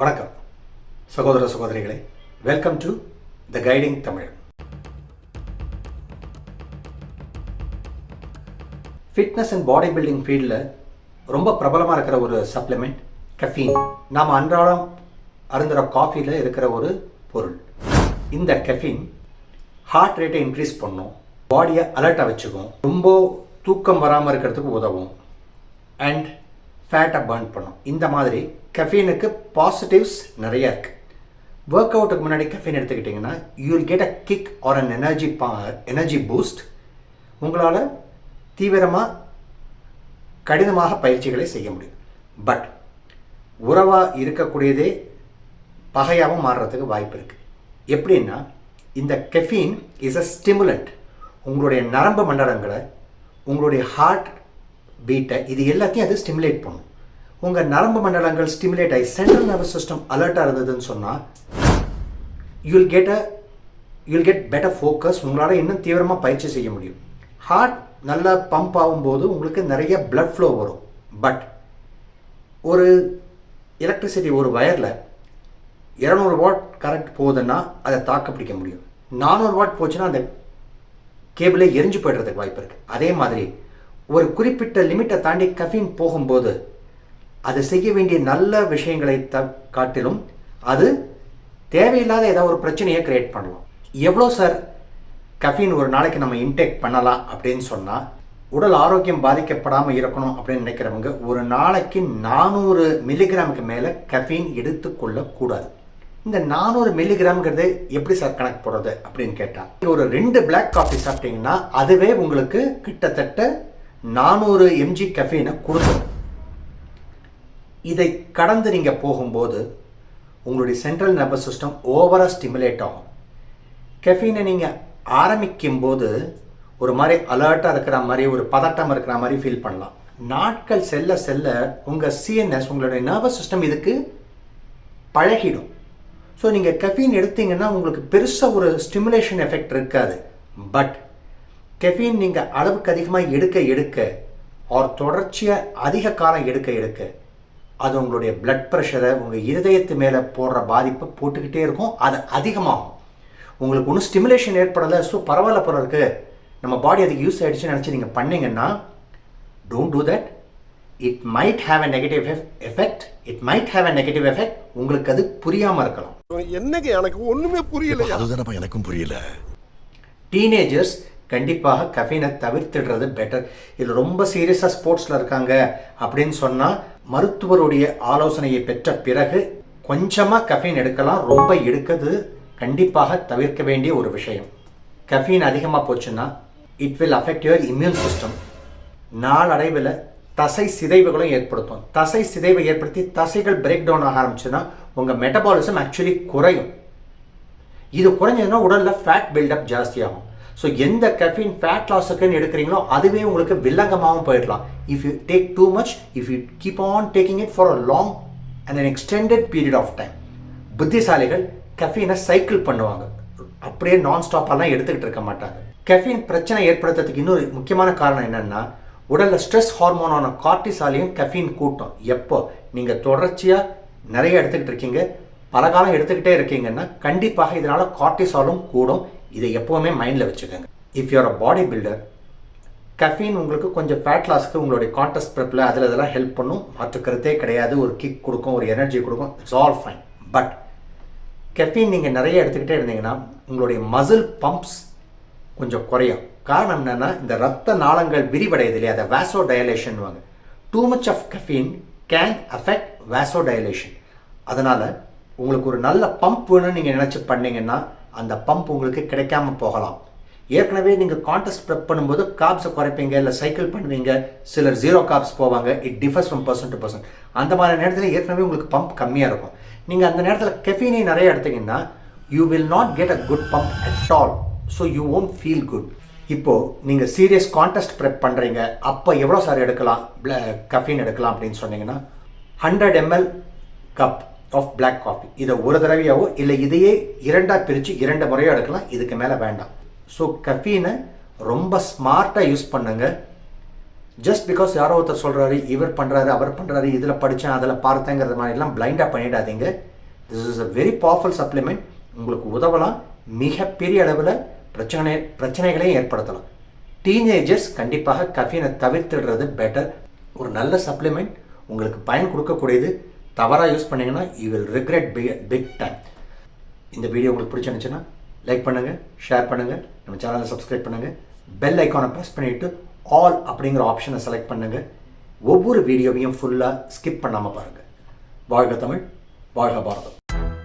வணக்கம் சகோதர சகோதரிகளே, welcome to the guiding Tamil. Fitness and body building ஃபீல்டில் ரொம்ப பிரபலமாக இருக்கிற ஒரு சப்ளிமெண்ட் கஃபீன். நாம் அன்றாடம் அருந்துகிற காஃபியில் இருக்கிற ஒரு பொருள். இந்த கஃபீன் ஹார்ட் ரேட்டை இன்க்ரீஸ் பண்ணும், பாடியை அலர்ட்டாக வச்சுக்கும், ரொம்ப தூக்கம் வராமல் இருக்கிறதுக்கு உதவும், அண்ட் ஃபேட்டை பர்ன் பண்ணும். இந்த மாதிரி கஃபீனுக்கு பாசிட்டிவ்ஸ் நிறையா இருக்குது. ஒர்க் அவுட்டுக்கு முன்னாடி கஃபீன் எடுத்துக்கிட்டிங்கன்னா you will get a kick or an energy boost. உங்களால் தீவிரமாக கடினமாக பயிற்சிகளை செய்ய முடியும். பட் உறவாக இருக்கக்கூடியதே பகையாகவும் மாறுறதுக்கு வாய்ப்பு இருக்குது. எப்படின்னா, இந்த கெஃபீன் இஸ் அ ஸ்டிமுலண்ட். உங்களுடைய நரம்பு மண்டலங்களை, உங்களுடைய ஹார்ட் பீட்டை, இது எல்லாத்தையும் அது ஸ்டிமுலேட் பண்ணும். உங்கள் நரம்பு மண்டலங்கள் ஸ்டிமுலேட் ஆகி சென்ட்ரல் நர்வஸ் சிஸ்டம் அலர்ட்டாக இருந்ததுன்னு சொன்னால் யூல் கெட் பெட்டர் ஃபோக்கஸ். உங்களால் இன்னும் தீவிரமாக பயிற்சி செய்ய முடியும். ஹார்ட் நல்லா பம்ப் ஆகும்போது உங்களுக்கு நிறைய பிளட் ஃப்ளோ வரும். பட் ஒரு எலக்ட்ரிசிட்டி, ஒரு வயரில் 200 வாட் கரண்ட் போகுதுன்னா அதை தாக்கு பிடிக்க முடியும். 400 வாட் போச்சுன்னா அந்த கேபிளை எரிஞ்சு போய்டுறதுக்கு வாய்ப்பு இருக்குது. அதே மாதிரி ஒரு குறிப்பிட்ட லிமிட்டை தாண்டி கஃபீன் போகும்போது அது செய்ய வேண்டிய நல்ல விஷயங்களை காட்டிலும் அது தேவையில்லாத ஏதாவது ஒரு பிரச்சனையை கிரியேட் பண்ணலாம். எவ்வளோ சார் கஃபீன் ஒரு நாளைக்கு நம்ம இன்டேக் பண்ணலாம் அப்படின்னு சொன்னால், உடல் ஆரோக்கியம் பாதிக்கப்படாமல் இருக்கணும் அப்படின்னு நினைக்கிறவங்க ஒரு நாளைக்கு 400 மில்லிகிராமுக்கு மேலே கஃபீன் எடுத்துக்கொள்ளக்கூடாது. இந்த 400 மில்லிகிராம்ங்கிறது எப்படி சார் கணக்கு போடுறது அப்படின்னு கேட்டால், ஒரு 2 பிளாக் காஃபி சாப்பிட்டீங்கன்னா அதுவே உங்களுக்கு கிட்டத்தட்ட 400 mg கஃபீனை கொடுக்கும். இதை கடந்து நீங்கள் போகும்போது உங்களுடைய சென்ட்ரல் நர்வஸ் சிஸ்டம் ஓவராக ஸ்டிமுலேட் ஆகும். கெஃபீனை நீங்கள் ஆரம்பிக்கும் போது ஒரு மாதிரி அலர்ட்டாக இருக்கிற மாதிரி, ஒரு பதட்டம் இருக்கிற மாதிரி ஃபீல் பண்ணலாம். நாட்கள் செல்ல செல்ல உங்கள் சிஎன்எஸ், உங்களுடைய நர்வஸ் சிஸ்டம் இதுக்கு பழகிடும். ஸோ நீங்கள் கெஃபீன் எடுத்தீங்கன்னா உங்களுக்கு பெருசாக ஒரு ஸ்டிமுலேஷன் எஃபெக்ட் இருக்காது. பட் கெஃபீன் நீங்கள் அளவுக்கு அதிகமாக எடுக்க ஒரு தொடர்ச்சியாக அதிக காலம் எடுக்க அது உங்களுடைய பிளட் ப்ரெஷரை, உங்கள் இருதயத்து மேலே போடுற பாதிப்பை போட்டுக்கிட்டே இருக்கும். அது அதிகமாகும். உங்களுக்கு ஒன்றும் ஸ்டிமுலேஷன் ஏற்படலை, ஸோ பரவாயில்ல போல இருக்குது, நம்ம பாடி அதுக்கு யூஸ் ஆகிடுச்சுன்னு நினச்சி நீங்கள் பண்ணிங்கன்னா don't do that. It might have a negative effect. உங்களுக்கு அது புரியாமல் இருக்கலாம். என்னங்க எனக்கு ஒன்றுமே புரியல. அதுதானப்பா எனக்கும் புரியல. டீனேஜர்ஸ் கண்டிப்பாக கஃபீனை தவிர்த்துடுறது பெட்டர். இது ரொம்ப சீரியஸாக ஸ்போர்ட்ஸில் இருக்காங்க அப்படின்னு சொன்னால் மருத்துவருடைய ஆலோசனையை பெற்ற பிறகு கொஞ்சமாக கஃபீன் எடுக்கலாம். ரொம்ப எடுக்கிறது கண்டிப்பாக தவிர்க்க வேண்டிய ஒரு விஷயம். கஃபீன் அதிகமாக போச்சுன்னா it will affect your immune system. நாளடைவில் தசை சிதைவுகளும் ஏற்படுத்தும். தசை சிதைவை ஏற்படுத்தி தசைகள் பிரேக் டவுன் ஆக ஆரம்பிச்சுன்னா உங்கள் மெட்டபாலிசம் ஆக்சுவலி குறையும். இது குறைஞ்சதுன்னா உடலில் ஃபேட் பில்டப் ஜாஸ்தியாகும். ஸோ எந்த கஃபீன் ஃபேட் லாஸுக்குன்னு எடுக்கிறீங்களோ அதுவே உங்களுக்கு வில்லங்கமாகவும் போயிடலாம். If you take too much, if you keep on taking it for a long and an extended period of time. புத்திசாலிகள் கஃபீனை சைக்கிள் பண்ணுவாங்க, அப்படியே நான் ஸ்டாப்பெல்லாம் எடுத்துக்கிட்டு இருக்க மாட்டாங்க. கஃபீன் பிரச்சனை ஏற்படுத்துறதுக்கு இன்னொரு முக்கியமான காரணம் என்னென்னா, உடலில் ஸ்ட்ரெஸ் ஹார்மோனான கார்டிசாலையும் கஃபீன் கூட்டம். எப்போ நீங்கள் தொடர்ச்சியாக நிறைய எடுத்துக்கிட்டு இருக்கீங்க, பல காலம் எடுத்துக்கிட்டே இருக்கீங்கன்னா கண்டிப்பாக இதனால் கார்டிசாலும் கூடும். இதை எப்போவுமே மைண்டில் வச்சுக்கோங்க. If you're a body builder, caffeine உங்களுக்கு கொஞ்சம் ஃபேட் லாஸ்க்கு உங்களுடைய கான்டெஸ்ட் ப்ரெப்பில் அதில் இதெல்லாம் ஹெல்ப் பண்ணும், மாற்றுக்கிறதே கிடையாது. ஒரு கிக் கொடுக்கும், ஒரு எனர்ஜி கொடுக்கும், it's all fine. But caffeine நீங்கள் நிறைய எடுத்துக்கிட்டே இருந்தீங்கன்னா உங்களுடைய மசில் பம்ப்ஸ் கொஞ்சம் குறையும். காரணம் என்னென்னா, இந்த ரத்த நாளங்கள் விரிவடையுது இல்லையா, அதை வாசோ டைலேஷன் வாங்க. Too much of caffeine can affect vasodilation. அதனால் உங்களுக்கு ஒரு நல்ல பம்ப் வேணும்னு நீங்கள் நினச்சி பண்ணிங்கன்னா அந்த பம்ப் உங்களுக்கு கிடைக்காம போகலாம். ஏற்கனவே நீங்கள் கான்டெஸ்ட் ப்ரெப் பண்ணும்போது கார்ப்ஸை குறைப்பீங்க, இல்லை சைக்கிள் பண்ணுவீங்க, சிலர் 0 கார்ப்ஸ் போவாங்க. It differs from person to person. அந்த மாதிரி நேரத்தில் ஏற்கனவே உங்களுக்கு பம்ப் கம்மியாக இருக்கும். நீங்கள் அந்த நேரத்தில் கெஃபீனை நிறைய எடுத்தீங்கன்னா you will not get a good pump at all. So you won't feel good. இப்போது நீங்கள் சீரியஸ் கான்டெஸ்ட் ப்ரெப் பண்ணுறீங்க, அப்போ எவ்வளோ சார் எடுக்கலாம் கஃபீன் எடுக்கலாம் அப்படின்னு சொன்னீங்கன்னா 100 ml cup of black coffee. இதை ஒரு தடவையாவோ இல்லை இதையே 2ஆக பிரித்து 2 முறையோ எடுக்கலாம். இதுக்கு மேலே வேண்டாம். ஸோ கஃபீனை ரொம்ப ஸ்மார்ட்டாக யூஸ் பண்ணுங்க. ஜஸ்ட் பிகாஸ் யாரோ ஒருத்தர் சொல்கிறாரு, இவர் பண்ணுறாரு, அவர் பண்ணுறாரு, இதில் படித்தேன், அதில் பார்த்தேங்கிறது மாதிரிலாம் பிளைண்டாக பண்ணிடாதீங்க. This is a very powerful supplement. உங்களுக்கு உதவலாம், மிகப்பெரிய அளவில் பிரச்சனைகளையும் ஏற்படுத்தலாம். டீனேஜர்ஸ் கண்டிப்பாக கஃபீனை தவிர்த்துடுறது பெட்டர். ஒரு நல்ல சப்ளிமெண்ட், உங்களுக்கு பயன் கொடுக்கக்கூடியது. தவறாக யூஸ் பண்ணிங்கன்னா you will regret big time. இந்த வீடியோ உங்களுக்கு பிடிச்சிருந்துச்சுன்னா லைக் பண்ணுங்கள், ஷேர் பண்ணுங்கள், நம்ம சேனலை சப்ஸ்கிரைப் பண்ணுங்கள், பெல் ஐக்கானை ப்ரெஸ் பண்ணிவிட்டு ஆல் அப்படிங்கிற ஆப்ஷனை செலக்ட் பண்ணுங்கள். ஒவ்வொரு வீடியோவையும் ஃபுல்லாக ஸ்கிப் பண்ணாமல் பாருங்கள். வாழ்க தமிழ், வாழ்க பாரதம்.